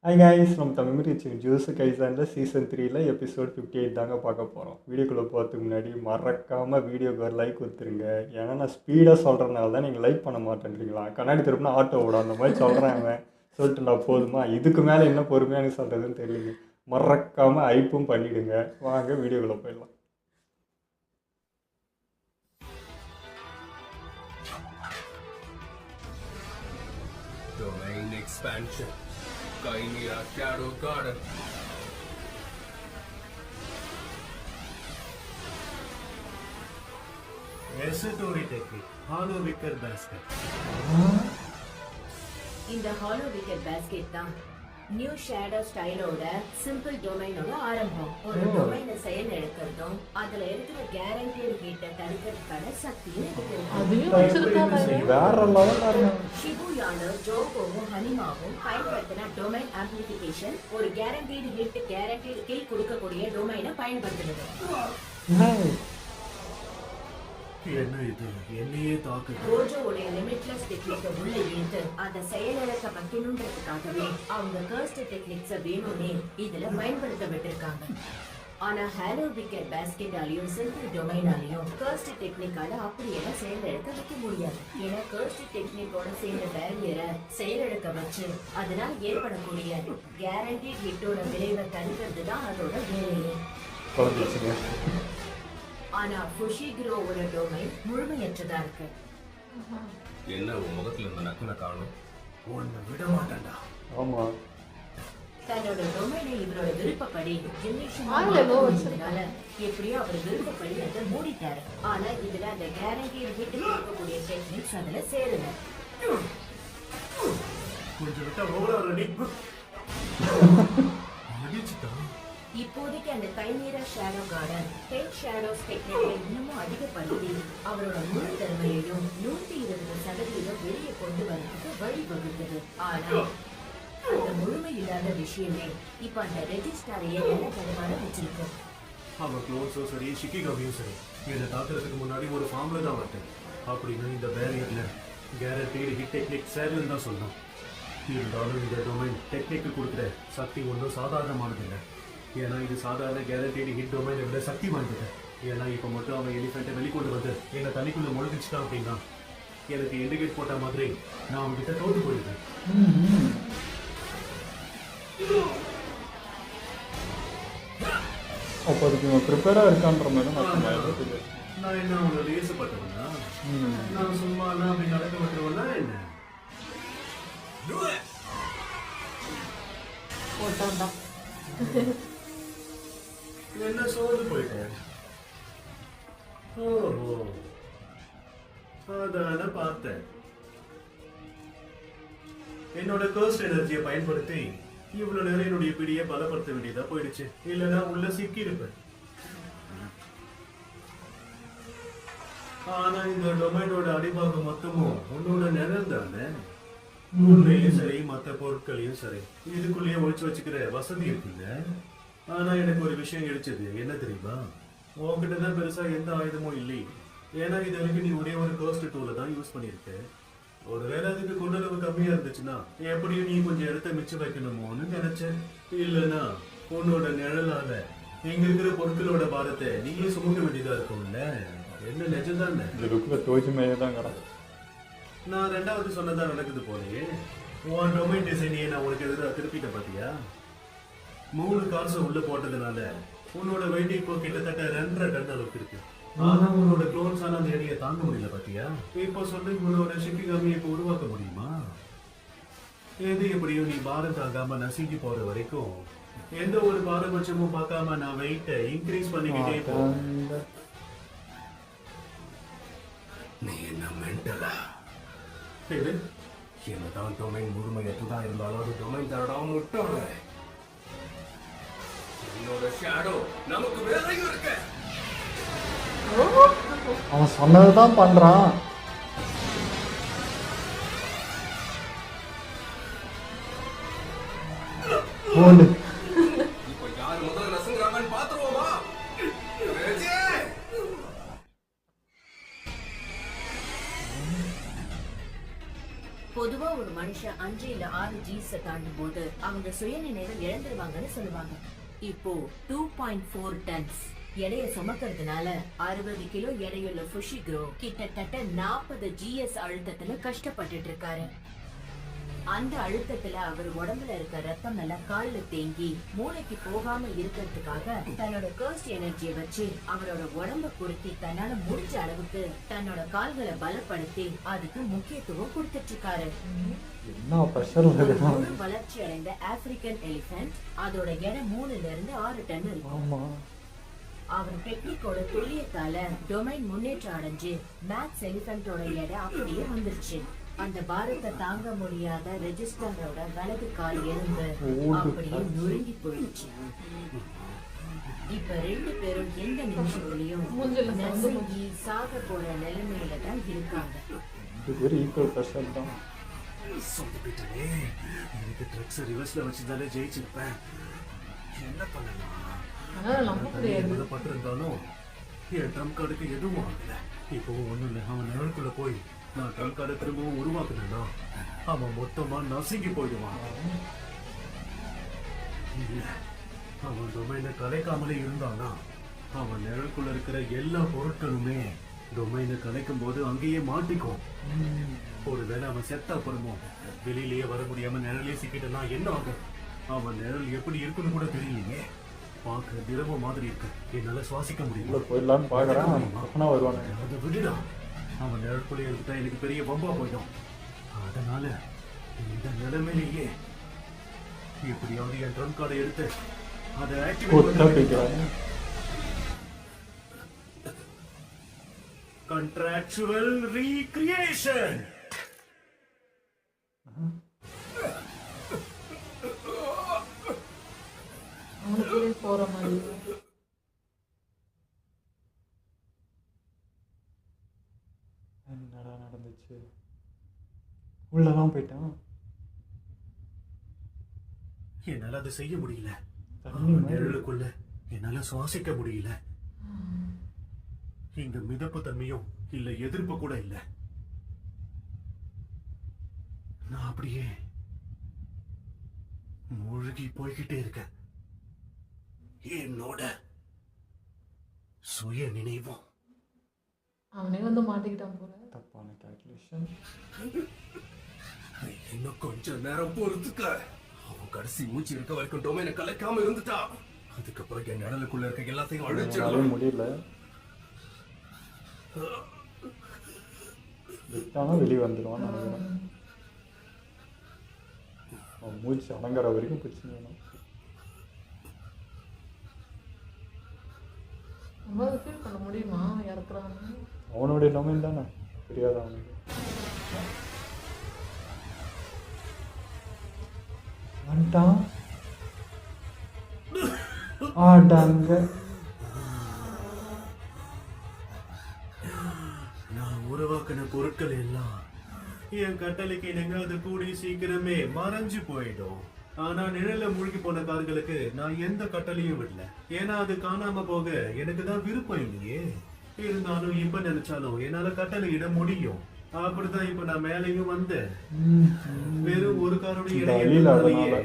Hi guys, நம்ம தமிழ் rich juice கைசானில் சீசன் 3ல எபிசோட் 58 தாங்க பார்க்க போகிறோம். வீடியோக்குள்ளே போகிறதுக்கு முன்னாடி மறக்காமல் வீடியோக்கு ஒரு லைக் கொடுத்துருங்க. ஏன்னா நான் ஸ்பீடாக சொல்கிறதுனால தான் நீங்கள் லைக் பண்ண மாட்டேன்றீங்களா? கண்ணாடி திருப்பினா ஆட்டோ ஓடும் அந்த மாதிரி சொல்கிறேன் சொல்லிட்டு நான் போதுமா? இதுக்கு மேலே என்ன பொறுமையாக எனக்கு சொல்கிறதுன்னு தெரியல. மறக்காமல் ஐப்பும் பண்ணிவிடுங்க. வாங்க வீடியோக்குள்ளே போயிடலாம். Domain expansion. Chimera Shadow Garden. Repository technique. Hollow wicker basket. இந்த ஹாலோ விக்கெட் பேஸ்கெட் தான் நியூ ஷேடோ ஸ்டைலோட சிம்பிள் டொமைனோட ஆரம்பம். ஒரு டொமைனை செயல் எடுக்கிறதும் அதுல இருக்கிற கேரண்டீடு ஹீட்டை தடுக்கிறதுக்கான சக்தியும் இருக்கு. வேற லெவல். ஷிபுயால ஜோகோவும் ஹனிமாவும் பயன்படுத்தின டொமைன் ஆம்பிளிஃபிகேஷன் ஒரு கேரண்டீடு ஹிட் கேரண்டீடு கில் கொடுக்கக்கூடிய டொமைனை பயன்படுத்துறது. என்ன இது என்னையே தாக்குது. ரோஜோவுடைய லிமிட்லெஸ் டெக்னிக்க உள்ள இழுத்து அதை செயலிழக்க வைக்கணுன்றதுக்காகவே அவங்க கர்ஸ்ட் டெக்னிக்ஸ வேணும்னே இதுல பயன்படுத்த விட்டிருக்காங்க. ஆனா ஹாலோ விக்கெட் பேஸ்கெட்டாலையும் சிம்பிள் டொமைனாலையும் கர்ஸ்ட் டெக்னிக்கால அப்படியெல்லாம் செயலிழக்க வைக்க முடியாது. ஏன்னா கர்ஸ்ட் டெக்னிக்கோட சேர்ந்த பேரியரை செயலிழக்க வச்சு அதனால ஏற்படக்கூடிய கேரண்டி ஹிட்டோட விளைவை தடுக்கிறது தான் அதோட வேலையே. ஆனா ஃபுஷிகிரோவோட டொமைன் முழுமையற்றதா இருக்கு. என்ன உன் முகத்துல இருந்த நக்குன காணும்? உன்னை விட மாட்டேன்டா. ஆமா, தன்னோட டொமைனை இவரோட விருப்பப்படி ஜெனரேஷனால எப்படியோ அவர் விருப்பப்படி அதை மூடிட்டாரு. ஆனா இதுல அந்த கேரண்டி ஹிட் இருக்கக்கூடிய டெக்னிக்ஸ் அதுல சேருங்க. கொஞ்சம் விட்டா ஓவரா ரெடி. அடிச்சுட்டா. இப்போதைக்கு அந்த கைமீரா ஷேடோ கார்டன் 10 ஷேடோஸ் டெக்னிக்கை இன்னமும் அதிகப்படுத்தி அவரோட முழு திறமையையும் 120% வெளியே கொண்டு வரதுக்கு வழிவகுத்தது. ஆனா அந்த முழுமை இல்லாத விஷயமே இப்ப அந்த ரெஜிஸ்டாரையே என்ன தடுமாற வச்சிருக்கு. அவன் க்ளோன்ஸும் சரி ஷிகிகாமியும் சரி என்னை தாக்குறதுக்கு முன்னாடி ஒரு ஃபார்ம்ல தான் வரட்டேன். அப்படின்னு இந்த பேரியர்ல கேரண்டீடு ஹிட் டெக்னிக் சேரலன்னு தான் சொன்னான். இருந்தாலும் இந்த டொமைன் டெக்னிக்கு கொடுக்குற சக்தி ஒன்றும் சாதாரணமானது இல்லை. ஏன்னா இது சாதாரண கேரண்டீடு ஹிட் டொமைனை விட சக்தி வாய்ந்தது. ஏன்னா இப்போ மட்டும் அவன் எலிஃபெண்ட்டை வெளிக்கொண்டு வந்து என்னை தனிக்குள்ள முழுகிச்சுட்டான் அப்படின்னா எனக்கு இண்டிகேட் போட்ட மாதிரி நான் அவன்கிட்ட தோற்று போயிருக்கேன். அப்போ அதுக்கு இவன் ப்ரிப்பேராக இருக்கான்ற மாதிரி நான் என்ன அவனை லேசப்பட்டவனா? நான் சும்மா அப்படி நடக்க விட்டுருவனா என்ன? என்ன சோர்ந்து போயிட்டேன். ஓஹோ, அதான பார்த்தேன். என்னோட கர்ஸ்ட் எனர்ஜியை பயன்படுத்தி இவ்வளவு நேரம் என்னுடைய பிடியை பலப்படுத்த வேண்டியதா போயிடுச்சு. இல்லைன்னா உள்ள சிக்கி இருப்பேன். ஆனா இந்த டொமைனோட அடிபாகம் மொத்தமும் உன்னோட நிழல் தானே. உன்னையும் சரி மற்ற பொருட்களையும் சரி இதுக்குள்ளேயே ஒழிச்சு வச்சுக்கிற வசதி இருக்குல்ல. ஆனா எனக்கு ஒரு விஷயம் கிடைச்சது. என்ன தெரியுமா? உன்கிட்ட தான் பெருசா எந்த ஆயுதமும் இல்லை. ஏன்னா இது வரைக்கும் நீ ஒரே ஒரு கர்ஸ்ட் டூல தான் யூஸ் பண்ணிருக்க. ஒருவேளை அதுக்கு கொள்ளளவு கம்மியா இருந்துச்சுன்னா எப்படியும் நீ கொஞ்சம் இடத்த மிச்சம் வைக்கணுமோன்னு நினைச்சேன். இல்லைன்னா உன்னோட நிழலால இங்க இருக்கிற பொருட்களோட பாரத்தை நீயே சுமக்க வேண்டியதா இருக்கும்ல. என்ன நிஜம்தானே? நான் ரெண்டாவது சொன்னதான் நடக்குது போலயே. உன் டொமைன் டிசைனையே நான் உனக்கு எதிராக திருப்பிட்டேன் பாத்தியா? 3 கார்ஸ் உள்ள போட்டதுனால உன்னோட வெயிட் இப்போ கிட்டத்தட்ட 2.5 டன் அளவுக்கு இருக்கு. ஆனா உன்னோட க்ளோன்ஸான அந்த எடையை தாங்க முடியல பாத்தியா? இப்போ சொல்லி உன்னோட ஷிக்கிகாமியை இப்போ உருவாக்க முடியுமா? எது எப்படியும் நீ பாரம் தாங்காம நசுங்கி போற வரைக்கும் எந்த ஒரு பாரபட்சமும் பார்க்காம நான் வெயிட்டை இன்க்ரீஸ் பண்ணிக்கிட்டே போறேன். நீ என்ன மென்டலா? இது என்னதான் டொமைன் முழுமையற்றதா இருந்தாலும் அது டொமைன் தரடாம விட்டாங்க. என்னோட ஷேடோ நமக்கு வேலையும் இருக்கு. அவன் சொன்னதுதான் பண்றான். இப்போ யார் முதல்ல நசுங்குறாங்கன்னு பாத்துருவோமா? பொதுவா ஒரு மனுஷன் 5 இல்ல 6 Gs தாண்டும் போது அவங்க சுயநினைவை இழந்துருவாங்கன்னு சொல்லுவாங்க. இப்போ 2.4 டன்ஸ் எடையை சுமக்கிறதுனால 60 கிலோ எடையுள்ள ஃபுஷிக்ரோ கிட்டத்தட்ட 40 Gs அழுத்தத்துல கஷ்டப்பட்டுட்டு இருக்காரு. அந்த அழுத்தத்துல அவர் உடம்புல இருக்க ரத்தம் எல்லாம் கால்ல தேங்கி மூளைக்கு போகாம இருக்கிறதுக்காக தன்னோட கர்ஸ்ட் எனர்ஜியை வச்சு அவரோட உடம்ப பொருத்தி தன்னால முடிஞ்ச அளவுக்கு தன்னோட கால்களை பலப்படுத்தி அதுக்கு முக்கியத்துவம் கொடுத்துட்டு இருக்காரு. என்ன ப்ரெஷர்ல ஒரு வளர்ச்சி அடைந்த ஆப்பிரிக்கன் எலிபென்ட் அதோட எடை 3ல இருந்து 6 டன் இருக்கும். ஆமா அவர் டெக்னிக்கோட துல்லியத்தால டொமைன் முன்னேற்றம் அடைஞ்சு மேக்ஸ் எலிபென்ட்டோட எடை அப்படியே வந்துருச்சு. அந்த பாரத்தை தாங்க முடியாத ரெஜிஸ்டரோட வலது கால் எலும்பு அப்படியே நொறுங்கி போயிடுச்சு. இப்ப 2 பேரும் எந்த நிமிஷத்துலயும் நசுங்கி சாக போற நிலைமையில தான் இருக்காங்க. 2 பேரும் ஈக்குவல் ப்ரெஷர் தான். சொந்தப்பிட்டனே, எனக்கு ட்ரக்ஸ் ரிவர்ஸ்ல வச்சுதானே ஜெயிச்சிருப்பேன். என்ன பண்ணலாம்? பட்டிருந்தாலும் என் ட்ரம் கார்டுக்கு எதுவும் ஆகல. இப்பவும் ஒண்ணும் இல்லை. அவன் நிழலுக்குள்ள போய் நான் ட்ரம் கார்டை திரும்பவும் உருவாக்குனா அவன் மொத்தமா நசுங்கி போயிடுவான். இல்ல, அவன் டொமைனை கலைக்காமலே இருந்தானா அவன் நிழலுக்குள்ள இருக்கிற எல்லா பொருட்களுமே டொமைனை கலைக்கும் போது அங்கேயே மாட்டிக்கும். ஒருவேளை அவன் செத்தா அப்புறமோ வெளியிலேயே வர முடியாம நிழலே சிக்கிட்டனா என்ன ஆகும்? அவன் நிழல் எப்படி இருக்குன்னு கூட தெரியலையே. பார்க்க திரவ மாதிரி இருக்கு. என்னால சுவாசிக்க முடியல. போயிடலான்னு பாக்குறான். வருவாங்க. அதை விடுடா. அவன் நிழற்குள்ளே எடுத்துட்டா எனக்கு பெரிய பம்பா போயிடும். அதனால இந்த நிலைமையிலேயே எப்படியாவது என் ட்ரம் கார்டை எடுத்து அதை ஆக்டிவேட் Contractual recreation. அவனுக்குள்ளே போற மாதிரி என்னடா நடந்துச்சு? உள்ளதான் போயிட்டான். என்னால அதை செய்ய முடியல. தண்ணி மாதிரி. நிழலுக்குள்ள என்னால சுவாசிக்க முடியல. இங்க மிதப்பு தன்மையும் இல்ல, எதிர்ப்பு கூட இல்ல. நான் அப்படியே மூழ்கி போய்கிட்டே இருக்கேன். என்னோட சுய நினைவும். அவனே வந்து மாட்டிக்கிட்டான் போல. தப்பான கால்குலேஷன். இன்னும் கொஞ்ச நேரம் பொறுத்துக்க. அவன் கடைசி மூச்சு இருக்க வரைக்கும் டொமைனை கலைக்காம இருந்துட்டா அதுக்கப்புறம் என் நிழலுக்குள்ள இருக்க எல்லாத்தையும் அழிச்சிடலாம். முடியல. விட்டானா வெளியே வந்துடுவான் நினைக்கிறேன். அவன் மூச்சு அடங்குற வரைக்கும் பிரச்சனை வேணும். நம்மளால ஃபீல் பண்ண முடியுமா இறக்குறான்னு? அவனுடைய டொமைன் தானே, தெரியாத அவனுக்கு. வந்துட்டான். ஆட்டாங்க. நான் உருவாக்கின பொருட்கள் எல்லாம் என் கட்டளைக்கு இணங்க அது கூடி சீக்கிரமே மறைஞ்சு போயிடும். ஆனா நிழல்ல மூழ்கி போன கார்களுக்கு நான் எந்த கட்டளையும் விடல. ஏன்னா அது காணாம போக எனக்கு தான் விருப்பம் இல்லையே. இருந்தாலும் இப்ப நினைச்சாலும் என்னால கட்டளை இட முடியும். அப்படிதான் இப்ப நான் மேலையும் வந்தேன். வெறும் ஒரு காரோட இடையே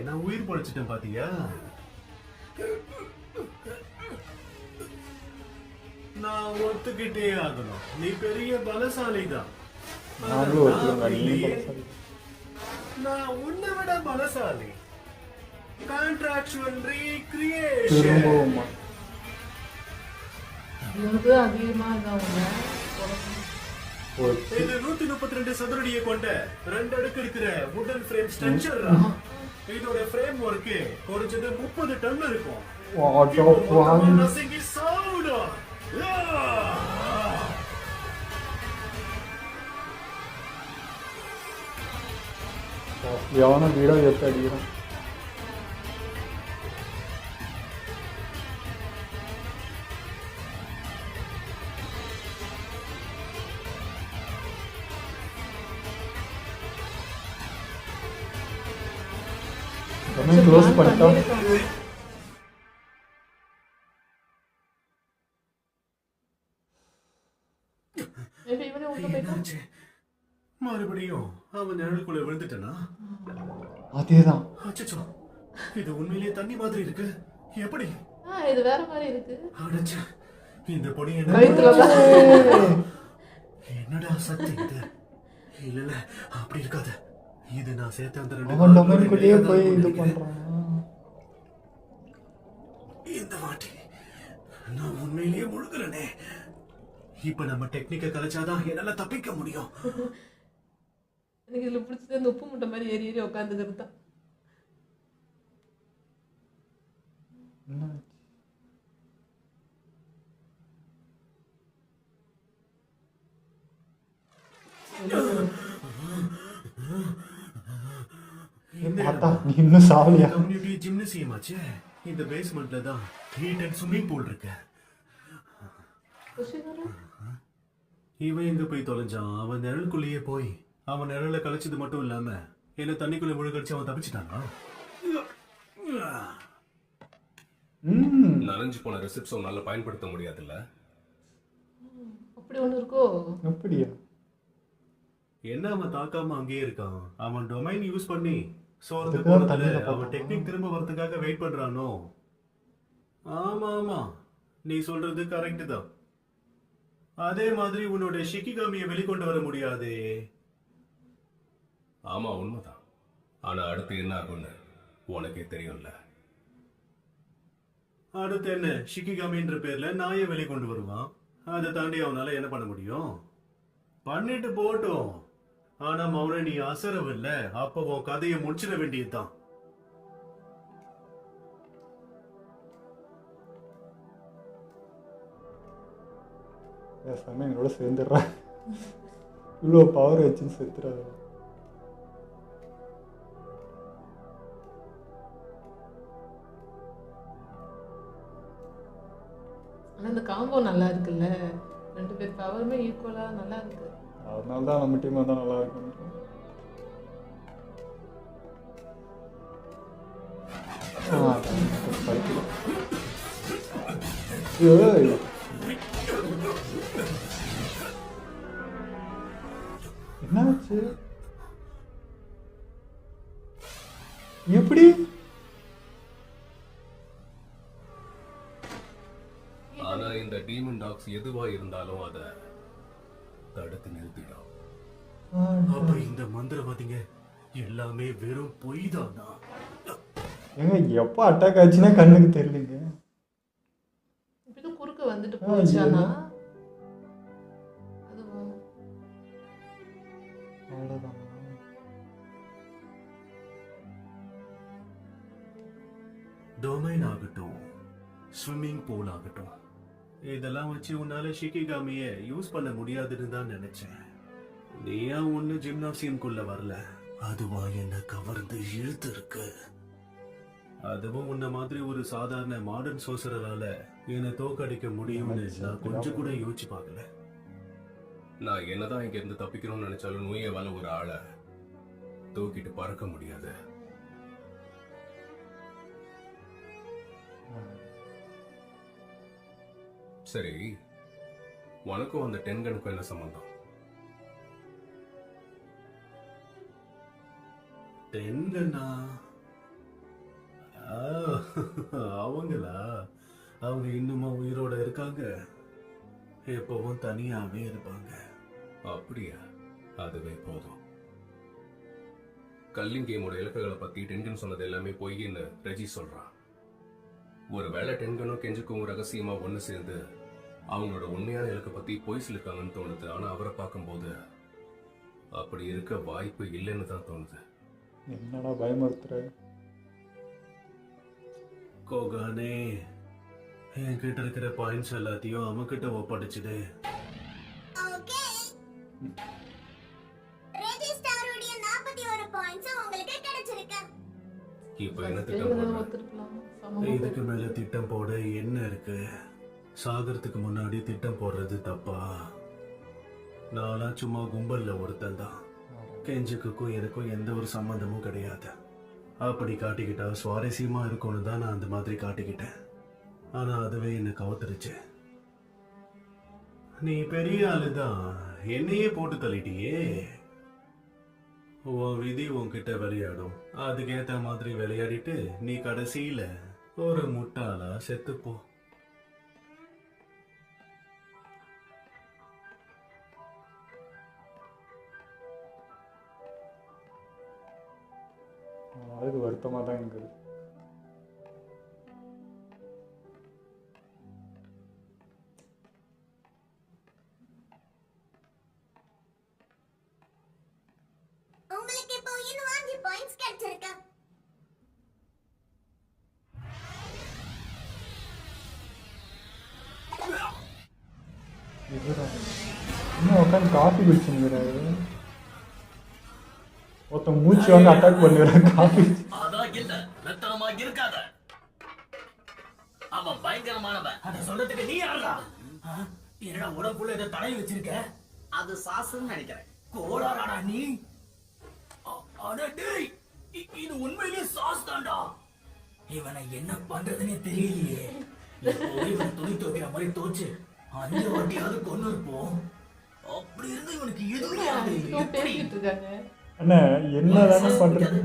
நான் உயிர் படைச்சிட்டேன். பாத்தியா, நான் ஒத்துக்கிட்டே ஆகணும். நீ பெரிய பலசாலி தான். நான் உன்னை விட பலசாலி. Contractual recreation. இவனுக்கு அதிகமா இருந்தவங்க இது 132 சதுரடியை கொண்ட 2 அடுக்கு இருக்கிற வுடன் ஃப்ரேம் ஸ்ட்ரக்சர். இதோட ஃப்ரேம் ஒர்க் குறைஞ்சது 30 டன் இருக்கும். நசுங்கி சாவுடா. எவன வீடோ எடுத்து அடிக்கிறான். க்ளோஸ் பண்ணிட்டான். இவனே உள்ள போயிட்டான். மறுபடியும் அவன் நிழலுக்குள்ள விழுந்துட்டனா? அதேதான். அச்சச்சோ, இது உண்மையிலேயே தண்ணி மாதிரி இருக்கு. எப்படி? இது வேற மாதிரி இருக்கு. அடச்சே, இந்த பொடி கழுத்துலதான். என்னடா சக்தி இது? இல்ல இல்ல, அப்படி இருக்காது. இது நான் சேர்த்த அந்த 2 அவன் டொமைனுக்குள்ளேயே போய் இது பண்றான். இந்த வாட்டி நான் உண்மையிலேயே முழுகிறனே. இப்ப நம்ம டெக்னிக்கை கலைச்சாதான் என்னால தப்பிக்க முடியும். எனக்கு இதுல பிடிச்சது அந்த உப்பு முட்டை மாதிரி ஏறி ஏறி உட்காந்துக்கிறது தான். என்னாச்சு? பார்த்தா நீ இன்னும் சாவலியா? கம்யூனிட்டி ஜிம்னசியம் ஆச்சே. இந்த பேஸ்மெண்ட்ல தான் ஹீட் அண்ட் ஸ்விம்மிங் பூல் இருக்கு. இவன் எங்க போய் தொலைஞ்சான்? அவன் நிழலுக்குள்ளேயே போய் அவன் நிழல கலைச்சது மட்டும் இல்லாம என்ன தண்ணிக்குள்ள முழுகடிச்சு அவன் தப்பிச்சிட்டானா? நனைஞ்சு போன ரெசிப்ட்ஸ் உன்னால பயன்படுத்த முடியாதுல்ல. அப்படி ஒண்ணு இருக்கோ? அப்படியா? என்ன அவன் தாக்காம அங்கேயே இருக்கான்? அவன் டொமைன் யூஸ் பண்ணி சோர்ந்து அதுக்குதான் போனதுல தண்ணியில அவன் பார்த்தான். டெக்னிக் திரும்ப வரதுக்காக வெயிட் பண்றானோ? ஆமா ஆமா, நீ சொல்றது கரெக்ட் தான். அதே மாதிரி உன்னோட ஷிகிகாமியை வெளிக்கொண்டு வர முடியாதே. ஆமா, உண்மைதான். ஆனா அடுத்து என்ன ஆகும்னு உனக்கே தெரியும்ல. அடுத்து என்ன? ஷிகிகாமின்ற பேர்ல நாயை வெளிக்கொண்டு வருவான். அதை தாண்டி அவனால என்ன பண்ண முடியும்? பண்ணிட்டு போட்டோம். ஆனா மௌன, நீ அசரவில்ல. அப்போ உன் கதையை முடிச்சிட வேண்டியதுதான். பேசாம எங்களோட சேர்ந்துடுறேன். இவ்வளோ பவர் வச்சுன்னு செத்துறாரு. ஆனா இந்த காம்போ நல்லா இருக்குல்ல, 2 பேர் பவருமே ஈக்குவலா நல்லா இருக்கு. அதனால தான் நம்ம டீம் தான் நல்லா இருக்கும். என்னாச்சு? எப்படி? ஆனா இந்த டீமன் டாக்ஸ் எதுவா இருந்தாலும் அதை தடுத்து நிறுத்திடும். அப்ப இந்த மந்திரவாதிங்க எல்லாமே வெறும் பொய் தானா? ஏங்க எப்போ அட்டாக் ஆச்சுன்னா கண்ணுக்கு தெரியலங்க. இப்படி குறுக்க வந்துட்டு போச்சானா அதுவும் அவ்வளோதான். டொமைன் ஆகட்டும், ஸ்விம்மிங் பூல் ஆகட்டும், இதெல்லாம் வச்சு உன்னால ஷிகிகாமிய யூஸ் பண்ண முடியாதுன்னு தான் நினைச்சேன். நீ ஏன் ஒண்ணு ஜிம்னாசியம்குள்ள வரல? அதுவா என்ன கவர்ந்து இழுத்து இருக்கு. அதுவும் உன்ன மாதிரி ஒரு சாதாரண மாடர்ன் சோசரால என்னை தோக்கடிக்க முடியும்னு நான் கொஞ்சம் கூட யோசிச்சு பார்க்கல. நான் என்னதான் இங்க இருந்து தப்பிக்கணும்னு நினைச்சாலும் நோயவால ஒரு ஆளை தூக்கிட்டு பறக்க முடியாது. சரி, உனக்கும் அந்த 10 கனுக்கும் என்ன சம்பந்தம்? தென்கண்ணா அவங்களா? அவங்க இன்னுமா உயிரோட இருக்காங்க. எப்பவும் தனியாவே இருப்பாங்க. அப்படியா? அதுவே போதும். கல்லிங் கேமோட இலக்குகளை பத்தி டென்கன் சொன்னது எல்லாமே பொய்ன்னு ரெஜி சொல்றான். ஒருவேளை டென்கனும் கெஞ்சுக்கும் ரகசியமா ஒண்ணு சேர்ந்து அவங்களோட உண்மையான இலக்கை பத்தி பொய் சொல்லிருக்காங்கன்னு தோணுது. ஆனா அவரை பார்க்கும்போது அப்படி இருக்க வாய்ப்பு இல்லைன்னு தான் தோணுது. என்னடா பயமுறுத்துற? கோகானே, என்கிட்ட இருக்கிற பாயிண்ட்ஸ் எல்லாத்தையும் அவன்கிட்ட ஒப்படைச்சிடு. ஓகே. ரெஜிஸ்டாரோட 41 பாயிண்ட்ஸ் உங்களுக்கு கிடைச்சிருக்கு. இப்ப என்ன திட்டம் போடுற? ஒத்துருக்கலாம். இதுக்கு மேல திட்டம் போட என்ன இருக்கு? சாகறதுக்கு முன்னாடி திட்டம் போடுறது தப்பா? நான்லாம் சும்மா கும்பல்ல ஒருத்தன் தான். கெஞ்சுக்கும் எனக்கும் எந்த ஒரு சம்பந்தமும் கிடையாது. அப்படி காட்டிக்கிட்டா சுவாரஸ்யமா இருக்கும்னு தான் நான் அந்த மாதிரி காட்டிக்கிட்டேன். ஆனா அதுவே என்ன கவர்த்துருச்சு. நீ பெரிய ஆளுதான், என்னையே போட்டு தள்ளிட்டியே. உன் விதி உன்கிட்ட விளையாடும். அதுக்கேத்த மாதிரி விளையாடிட்டு நீ கடைசியில ஒரு முட்டாளா செத்துப்போ. அது வருத்தமாக தான் இருக்குது. உங்களுக்கு இப்போ இன்னும் 5 பாயிண்ட்ஸ் கிடைச்சிருக்கு. இதுதான் இன்னும் உட்காந்து காஃபி குடிச்சுங்கிறாரு. ஒருத்தன் மூச்சு வாங்க அட்டாக் பண்ணுறான் காஃபி. அதான் இல்ல ரத்தனமா இருக்காத. அவன் பயங்கரமானவன். அத சொல்றதுக்கு நீ யாரா? என்னடா உடம்புல ஏதோ தடை வச்சிருக்க? அது சாசுன்னு நினைக்கிறேன். கோளாறாடா நீ? அட டேய், இது உண்மையிலேயே சாஸ் தான்டா. இவனை என்ன பண்றதுன்னே தெரியலையே. இப்போ இவன் துணி துவைக்கிற மாதிரி தோச்சு 5 வாட்டியாவது கொண்டு இருப்போம். அப்படி இருந்து இவனுக்கு எதுவுமே ஆகுது. எப்படி? பேசிட்டு இருக்காங்க. அண்ணா என்ன தானே பண்ணுறது?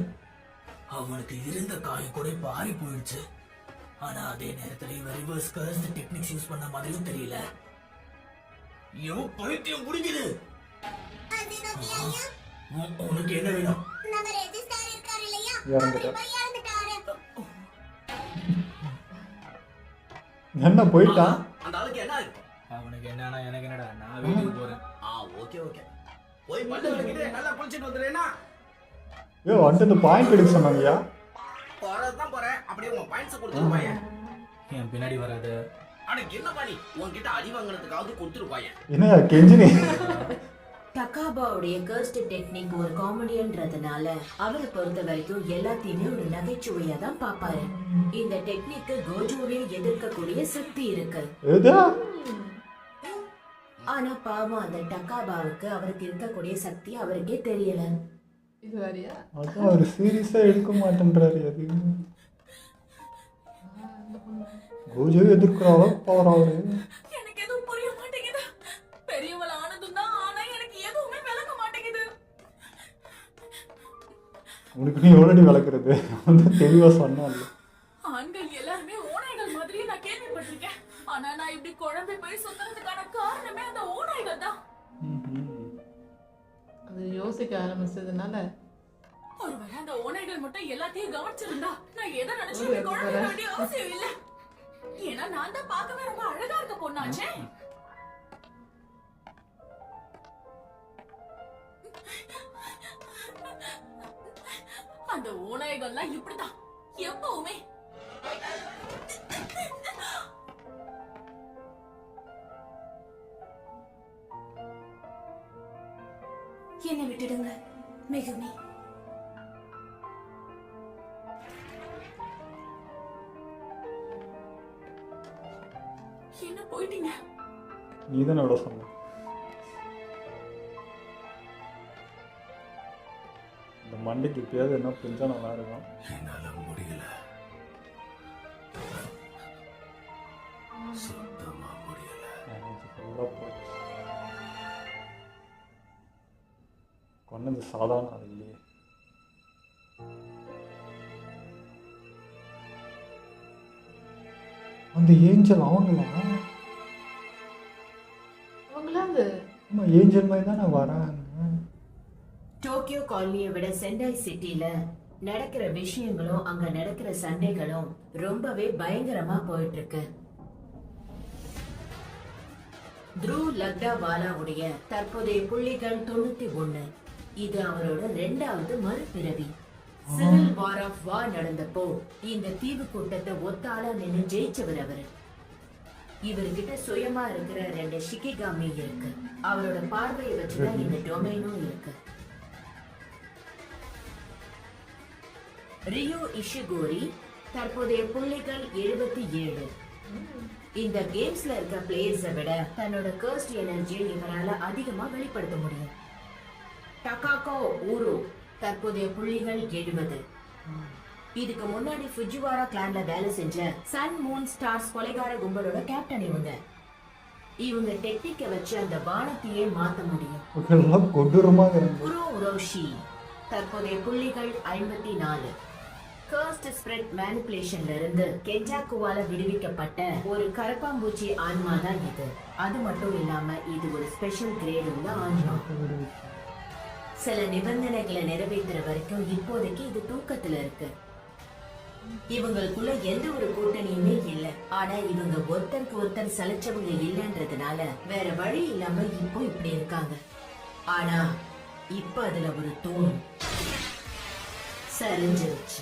அவனுக்கு இருந்த காயம் கூட இப்ப ஆறி போயிடுச்சு. ஆனா அதே நேரத்துல இவன் ரிவர்ஸ் கர்ஸ் டெக்னிக்ஸ் யூஸ் பண்ண மாதிரியும் தெரியல. எவன் பைத்தியம் முடிக்குது. அது நோக்கி ஐயா, உனக்கு என்ன வேணும்? நம்ம ரெஜிஸ்டர் இருக்காரு இல்லையா, இறந்துட்டார். அவர் போய் இறந்துட்டாரு. என்ன போயிட்டான்? அந்த ஆளுக்கு என்ன இருக்கு? அவனுக்கு என்னன்னா எனக்கு என்னடா, நான் வீட்டுக்கு போறேன். ஓகே ஓகே, போய் பல்லு விளக்கிட்டு நல்லா குளிச்சிட்டு வந்துடுறேன்னா. ஐயோ வந்துட்டு இந்த பாயிண்ட் எடுக்க சொன்னாங்கய்யா. போறதுதான் போறேன். அப்படியே உன் பாயிண்ட்ஸ் கொடுத்துருப்பாங்க. என் பின்னாடி வராது. அன்னைக்கு என்ன பண்ணி உன்கிட்ட அடி வாங்கினதுக்காவது கொடுத்துருப்பாங்க. என்னய்யா கெஞ்சினி? டக்காபாவுடைய கர்ஸ்ட் டெக்னிக் ஒரு காமெடியன்றதுனால அவரை பொறுத்த வரைக்கும் எல்லாத்தையுமே ஒரு நகைச்சுவையா தான் பாப்பாரு. இந்த டெக்னிக்கு கோஜோவை எதிர்க்கக்கூடிய சக்தி இருக்கு. எதா? ஆனா பாவம் அந்த டக்காபாவுக்கு அவருக்கு இருக்கக்கூடிய சக்தி அவருக்கே தெரியல. இது வேறையா? அதான் ஒரு சீரியஸாக எடுக்க மாட்டேன்றாரு. அது கோஜோ எதிர்க்கிறாரோ போறாரு. எனக்கு எதுவும் புரிய மாட்டேங்குது. பெரியவள ஆனதும் தான், ஆனா எனக்கு எதுவுமே விளங்க மாட்டேங்குது. உனக்கு நீ எவ்வளோடி வளர்க்குறது வந்து தெளிவாக சொன்னால. ஆண்கள் எல்லாருமே ஓநாய்கள் மாதிரி நான் கேள்விப்பட்டிருக்கேன். ஆனா நான் இப்படி குழம்பி போய் சுத்துறதுக்கான காரணமே அந்த ஓநாய்கள் தான். அது யோசிக்க ஆரம்பிச்சதுனால ஒருவேளை அந்த ஓநாய்கள் மட்டும் எல்லாத்தையும் கவனிச்சிருந்தா நான் எதை நினைச்சு இப்படி குழம்பி வேண்டிய அவசியம் இல்ல. ஏன்னா நான் தான் பார்க்கவே ரொம்ப அழகா இருக்க பொண்ணாச்சே. அந்த ஓநாய்கள்லாம் இப்படிதான் எப்பவுமே. என்னை விட்டுடுங்க மெகுமி. என்ன போயிட்டீங்க? நீ தானே எவ்வளோ சொன்ன? இந்த மண்டைக்கு இப்பயாவது என்ன பிஞ்சா நல்லா இருக்கும். என்னால முடியல, சுத்தமா முடியல. எனக்கு ஃபுல்லாக போச்சு. கொண்டது சாதாரண அது இல்லையே. அந்த ஏஞ்சல் அவங்களா? அவங்களாவது ஆமாம் ஏஞ்சல் மாதிரி தானே வராங்க. டோக்கியோ காலனியை விட சென்டாய் சிட்டில நடக்கிற விஷயங்களும் அங்க நடக்கிற சண்டைகளும் ரொம்பவே பயங்கரமா போயிட்டு இருக்கு. த்ரூ லக்டாவாலாவுடைய தற்போதைய புள்ளிகள் 91. இது அவரோட 2வது மறுபிறவி. சிவில் வார் ஆஃப் வார் நடந்தப்போ இந்த தீவு கூட்டத்தை ஒத்தாளா நின்று ஜெயிச்சவர் அவரு. இவர்கிட்ட சுயமா இருக்கிற 2 ஷிகிகாமி இருக்கு. அவரோட பார்வையை வச்சுதான் இந்த டொமைனும் இருக்கு. ரியோ இஷிகோரி தற்போதைய புள்ளிகள் 77. இந்த கேம்ஸ்ல இருக்க பிளேயர்ஸை விட தன்னோட கர்ஸ்ட் எனர்ஜியை இவரால அதிகமா வெளிப்படுத்த முடியும். டகாகோ ஊரோ தற்போதைய புள்ளிகள் 70. இதுக்கு முன்னாடி ஃபுஜிவாரா கிளான்ல வேலை செஞ்ச சன் மூன் ஸ்டார்ஸ் கொலைகார கும்பலோட கேப்டன் இவங்க டெக்னிக்கை வச்சு அந்த வானத்தையே மாத்த முடியும். இதெல்லாம் கொடூரமாக இருக்கு. குரோ உரோஷி தற்போதைய புள்ளிகள் 54. கர்ஸ்ட் ஸ்ப்ரெட் மேனிபுலேஷன்ல இருந்து கெஞ்சாக்குவால விடுவிக்கப்பட்ட ஒரு கரப்பாம்பூச்சி ஆன்மா தான் இது. அது மட்டும் இல்லாம இது ஒரு ஸ்பெஷல் கிரேட் உள்ள ஆன்மா. சில நிபந்தனைகளை நிறைவேற்றுற வரைக்கும் இப்போதைக்கு இது தூக்கத்துல இருக்கு. இவங்களுக்குள்ள எந்த ஒரு கூட்டணியுமே இல்ல. ஆனா இவங்க ஒருத்தருக்கு ஒருத்தர் சலைச்சவங்க இல்லன்றதுனால வேற வழி இல்லாம இப்போ இப்படி இருக்காங்க. ஆனா இப்ப அதுல ஒரு தூண் சரிஞ்சிருச்சு.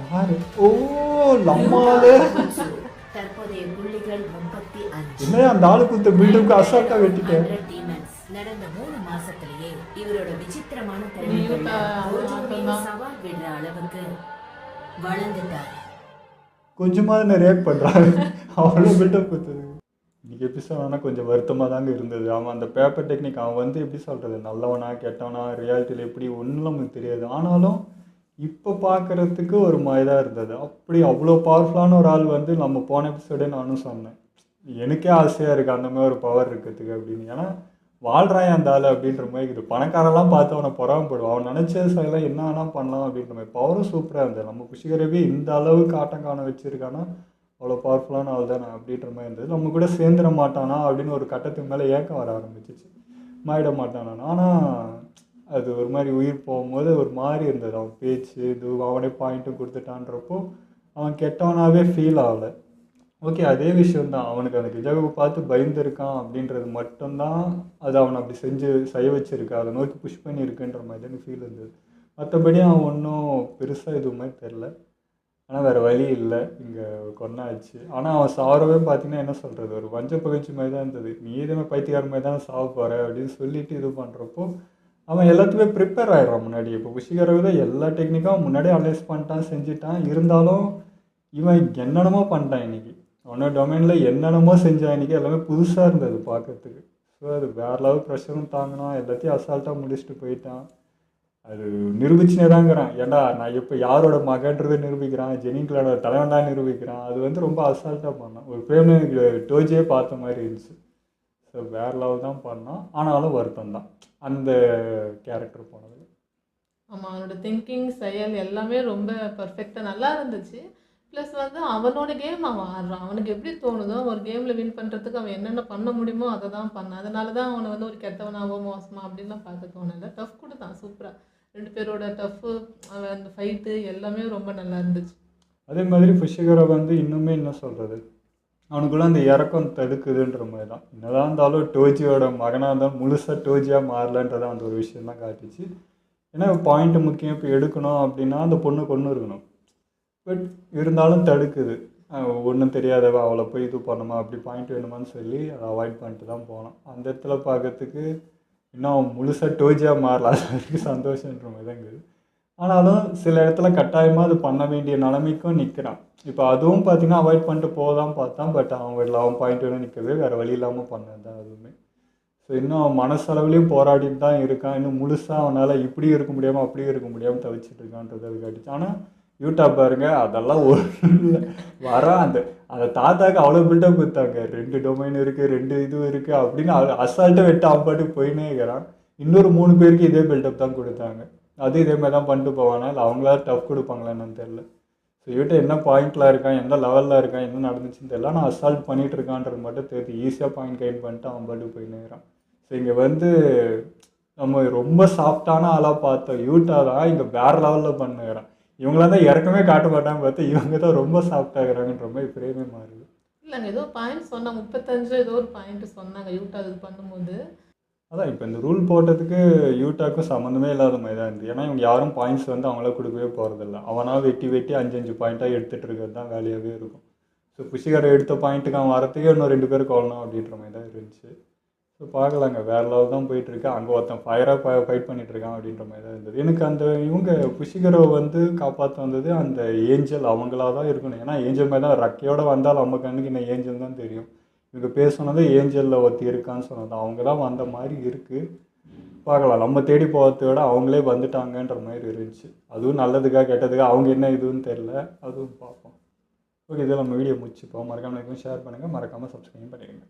யாரு? ஓ நம்மாலே. தற்போதைய புள்ளிகள் 35. என்ன அந்த ஆளு குத்த பில்டுக்கு அசால்ட்டா வெட்டிட்டேன். நடந்த 3 மாசத்திலேயே இவரோட விசித்திரமான திறமைகளை சவால் விடுற அளவுக்கு வளர்ந்துட்டாரு. கொஞ்சமாவது ரியாக்ட் பண்றாரு. அவ்வளோ பில்டப் கொடுத்தது. இன்னைக்கு எபிசோட் ஆனால் கொஞ்சம் வருத்தமாக தாங்க இருந்தது. அவன் அந்த பேப்பர் டெக்னிக் அவன் வந்து எப்படி சொல்கிறது, நல்லவனா கெட்டவனா ரியாலிட்டியில் எப்படி ஒன்றும் நமக்கு தெரியாது. ஆனாலும் இப்போ பார்க்குறதுக்கு ஒரு மாதிரி தான் இருந்தது. அப்படி அவ்வளோ பவர்ஃபுல்லான ஒரு ஆள் வந்து நம்ம போன எபிசோடே நானும் சொன்னேன், எனக்கே ஆசையாக இருக்குது அந்த மாதிரி ஒரு பவர் இருக்கிறதுக்கு அப்படின்னு. ஏன்னா வாழ்கிறான் அந்த ஆள் அப்படின்ற மாதிரி இருக்குது. பணக்காரெல்லாம் பார்த்து அவனை பொறாமப்படுவான். அவன் நினச்ச சைலாம் என்ன வேணால் பண்ணலாம் அப்படின்ற மாதிரி. பவரும் சூப்பராக இருந்தது. நம்ம குஷிகரவே இந்த அளவுக்கு ஆட்டம் காண வச்சுருக்கானா அவ்வளோ பவர்ஃபுல்லான ஆள் தானே அப்படின்ற மாதிரி இருந்தது. நம்ம கூட சேர்ந்துட மாட்டானா அப்படின்னு ஒரு கட்டத்துக்கு மேலே ஏக்கம் வர ஆரம்பிச்சிச்சு. மாறிட மாட்டானா. ஆனால் அது ஒரு மாதிரி உயிர் போகும்போது ஒரு மாதிரி இருந்தது. அவன் பேச்சு இது அவனே பாயிண்ட்டும் கொடுத்துட்டான்றப்போ அவன் கெட்டவனாகவே ஃபீல் ஆகலை. ஓகே, அதே விஷயந்தான். அவனுக்கு அந்த கிஜாவை பார்த்து பயந்துருக்கான் அப்படின்றது மட்டும்தான் அது அவனை அப்படி செய்ய வச்சிருக்கு, அதை நோக்கி புஷ் பண்ணியிருக்குன்ற மாதிரி தான் ஃபீல் இருந்தது. மற்றபடி அவன் ஒன்றும் பெருசாக எதுவுமே தெரில. ஆனால் வேறு வழி இல்லை, இங்கே கொண்டாச்சு. ஆனால் அவன் சாவரவே பார்த்தீங்கன்னா என்ன சொல்கிறது, ஒரு வஞ்ச பகிர்ச்சி மாதிரி தான் இருந்தது. நீ எதுவுமே பைத்தியார மாதிரி தான் சாவ போகிற அப்படின்னு சொல்லிட்டு இது பண்ணுறப்போ அவன் எல்லாத்துக்குமே ப்ரிப்பேர் ஆகிடுறான் முன்னாடி. இப்போ குஷிகரவு தான் எல்லா டெக்னிக்காகவும் முன்னாடியே அனலைஸ் பண்ணிட்டான், செஞ்சுட்டான். இருந்தாலும் இவன் என்னென்னமோ பண்ணிட்டான் இன்றைக்கி. அவனோட டொமைனில் என்னென்னமோ செஞ்சான் இன்றைக்கி. எல்லாமே புதுசாக இருந்தது பார்க்கறதுக்கு. ஸோ அது வேறு லெவல் ப்ரெஷரும் தாங்கினான், எல்லாத்தையும் அசால்ட்டாக முடிச்சுட்டு போயிட்டான். அது நிரூபிச்சுனே தாங்கிறான். ஏன்டா நான் இப்போ யாரோட மகன்றதை நிரூபிக்கிறான், ஜெனிங்களோட தலைவன்டா நிரூபிக்கிறான். அது வந்து ரொம்ப அசால்ட்டாக பண்ணான். ஒரு பிரேம் டோஜியே பார்த்த மாதிரி இருந்துச்சு. ஸோ வேறு லெவல் தான் பண்ணான். ஆனாலும் வருத்தம் தான் அந்த கேரக்டர் போனது. ஆமாம், அவனோட திங்கிங் செயல் எல்லாமே ரொம்ப பர்ஃபெக்டாக நல்லா இருந்துச்சு. ப்ளஸ் வந்து அவனோட கேம் அவன் ஆடுறான். அவனுக்கு எப்படி தோணுதோ ஒரு கேமில் வின் பண்ணுறதுக்கு அவன் என்னென்ன பண்ண முடியுமோ அதை தான் பண்ணான். அதனால தான் அவனை வந்து ஒரு கெட்டவனாவோ மோசமா அப்படின்லாம் பார்க்க தோணலை. டஃப் கூட தான் சூப்பராக 2 பேரோட டஃப்பு, அவன் அந்த ஃபைட்டு எல்லாமே ரொம்ப நல்லா இருந்துச்சு. அதே மாதிரி புஷிகரை வந்து இன்னுமே என்ன சொல்கிறது, அவனுக்குள்ளே அந்த இறக்கம் தடுக்குதுன்ற மாதிரி தான். என்னதான் இருந்தாலும் டோஜியோட மகனாக இருந்தாலும் முழுசாக டோஜியாக மாறலன்றதை அந்த ஒரு விஷயம் தான் காட்டுச்சு. ஏன்னா பாயிண்ட்டு முக்கியம். இப்போ எடுக்கணும் அப்படின்னா அந்த பொண்ணு கொண்டு இருக்கணும். பட் இருந்தாலும் தடுக்குது. ஒன்றும் தெரியாதவ அவளை போய் இது பண்ணுமா, அப்படி பாயிண்ட் வேணுமான்னு சொல்லி அதை அவாய்ட் பண்ணிட்டு தான் போனான். அந்த இடத்துல பார்க்கறதுக்கு இன்னும் முழுசாக டோஜியாக மாறல, அதுக்கு சந்தோஷன்ற மாதிரி தான் இருக்குது. ஆனாலும் சில இடத்துல கட்டாயமாக அது பண்ண வேண்டிய நிலைமைக்கும் நிற்கிறான். இப்போ அதுவும் பார்த்தீங்கன்னா அவாய்ட் பண்ணிட்டு போதான் பார்த்தான். பட் அவன் பாயிண்ட் வேணும் நிற்கவே வேறு வழி இல்லாமல் பண்ணது தான் அதுவுமே. ஸோ இன்னும் அவன் மனசளவுலேயும் போராடிட்டு தான் இருக்கான். இன்னும் முழுசாக அவனால் இப்படியும் இருக்க முடியாமல் அப்படியும் இருக்க முடியாமல் தவிச்சிட்டு இருக்கான்றது அது காட்டுச்சு. ஆனால் யூடியூப் பாருங்க, அதெல்லாம் ஒரு வர அந்த தாத்தாக்கு அவ்வளோ பில்டப் கொடுத்தாங்க. 2 டொமைன் இருக்குது, 2 இதுவும் இருக்குது அப்படின்னு அசால்ட்டாக வெட்ட அவன் பாட்டுக்கு போயினே இருக்கிறான். இன்னொரு 3 பேருக்கு இதே பில்டப் தான் கொடுத்தாங்க. அது இதே மாதிரி தான் பண்ணிட்டு போவானா, இல்லை அவங்களா டஃப் கொடுப்பாங்களா என்னன்னு தெரில. ஸோ இவட்ட என்ன பாயிண்டில் இருக்கான், எந்த லெவலில் இருக்கான், என்ன நடந்துச்சுன்னு தெரியல. நான் அசால்ட் பண்ணிகிட்டு இருக்கான்றது மட்டும் தெரியுது. ஈஸியாக பாயிண்ட் கைன் பண்ணிட்டு அவன் பாட்டுக்கு போயினே இருக்கிறான். ஸோ இங்கே வந்து நம்ம ரொம்ப சாஃப்டான ஆளாக பார்த்தோம். யூட்டா தான் இங்கே வேறு லெவலில் பண்ணுகிறான். இவங்களாம் தான் இறக்கமே காட்ட மாட்டாங்க பார்த்தா இவங்க தான் ரொம்ப சாஃப்டாகிறாங்கன்ற மாதிரி பிரேமே மாறுது. இல்லைங்க, ஏதோ பாயிண்ட் சொன்னாங்க, 35 ஏதோ ஒரு பாயிண்ட் சொன்னாங்க யூட்டா இது பண்ணும்போது. அதான் இப்போ இந்த ரூல் போட்டதுக்கு யூட்டாக்கும் சம்மந்தமே இல்லாத மாதிரி தான் இருந்தது. ஏன்னா இவங்க யாரும் பாயிண்ட்ஸ் வந்து அவங்கள கொடுக்கவே போகிறதில்ல. அவனாக வெட்டி 5 பாயிண்ட்டாக எடுத்துகிட்டு இருக்கிறது தான் வேலையாகவே இருக்கும். ஸோ புஷிகாரை எடுத்த பாயிண்ட்டுக்கு அவன் வரத்துக்கே இன்னும் 2 பேர் கொள்ளணும் அப்படின்ற மாதிரி தான் இருந்துச்சு. ஸோ பார்க்கலாங்க, வேறு லெவல் தான் போயிட்டுருக்கு. அங்கே ஒருத்தன் ஃபயராக ஃபைட் பண்ணிகிட்ருக்கான் அப்படின்ற மாதிரி தான் இருந்தது. எனக்கு அந்த இவங்க புஷிகரை வந்து காப்பாற்ற வந்தது அந்த ஏஞ்சல் அவங்களாக தான் இருக்கணும். ஏன்னா ஏஞ்சல் மாதிரி தான் ரக்கையோடு வந்தால் நம்ம கண்ணுக்கு இன்னும் ஏஞ்சல் தான் தெரியும். இவங்க பேசுனது ஏஞ்சலில் ஒருத்தி இருக்கான்னு சொன்னது அவங்க தான் வந்த மாதிரி இருக்குது. பார்க்கலாம், நம்ம தேடி போகிறத விட அவங்களே வந்துட்டாங்கன்ற மாதிரி இருந்துச்சு. அதுவும் நல்லதுக்காக கெட்டதுக்காக அவங்க என்ன இதுன்னு தெரில, அதுவும் பார்ப்போம். ஓகே, இதில் நம்ம வீடியோ முடிச்சுப்போம். மறக்காமல் ஷேர் பண்ணுங்கள், மறக்காமல் சப்ஸ்கிரைப் பண்ணிடுங்க.